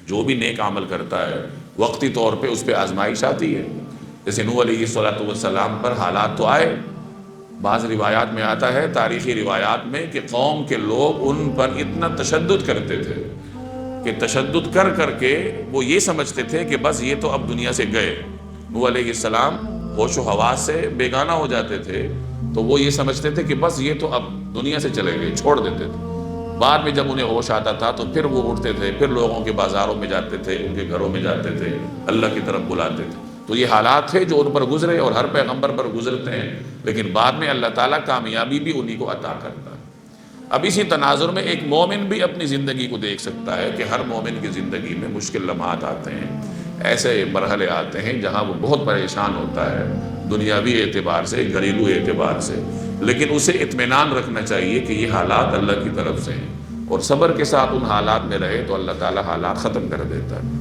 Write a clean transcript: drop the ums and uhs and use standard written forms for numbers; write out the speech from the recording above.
جو بھی نیک عمل کرتا ہے وقتی طور پہ اس پہ آزمائش آتی ہے. جیسے نوح علیہ السلام پر حالات تو آئے. بعض روایات میں آتا ہے، تاریخی روایات میں، کہ قوم کے لوگ ان پر اتنا تشدد کرتے تھے کہ تشدد کر کر کے وہ یہ سمجھتے تھے کہ بس یہ تو اب دنیا سے گئے. نوح علیہ السلام ہوش و حواس سے بیگانہ ہو جاتے تھے تو وہ یہ سمجھتے تھے کہ بس یہ تو اب دنیا سے چلے گئے، چھوڑ دیتے تھے. بعد میں جب انہیں ہوش آتا تھا تو پھر وہ اٹھتے تھے، پھر لوگوں کے بازاروں میں جاتے تھے، ان کے گھروں میں جاتے تھے، اللہ کی طرف بلاتے تھے. تو یہ حالات تھے جو ان پر گزرے اور ہر پیغمبر پر گزرتے ہیں، لیکن بعد میں اللہ تعالیٰ کامیابی بھی انہی کو عطا کرتا ہے. اب اسی تناظر میں ایک مومن بھی اپنی زندگی کو دیکھ سکتا ہے کہ ہر مومن کی زندگی میں مشکل لمحات آتے ہیں، ایسے مرحلے آتے ہیں جہاں وہ بہت پریشان ہوتا ہے دنیاوی اعتبار سے، گھریلو اعتبار سے، لیکن اسے اطمینان رکھنا چاہیے کہ یہ حالات اللہ کی طرف سے ہیں، اور صبر کے ساتھ ان حالات میں رہے تو اللہ تعالیٰ حالات ختم کر دیتا ہے.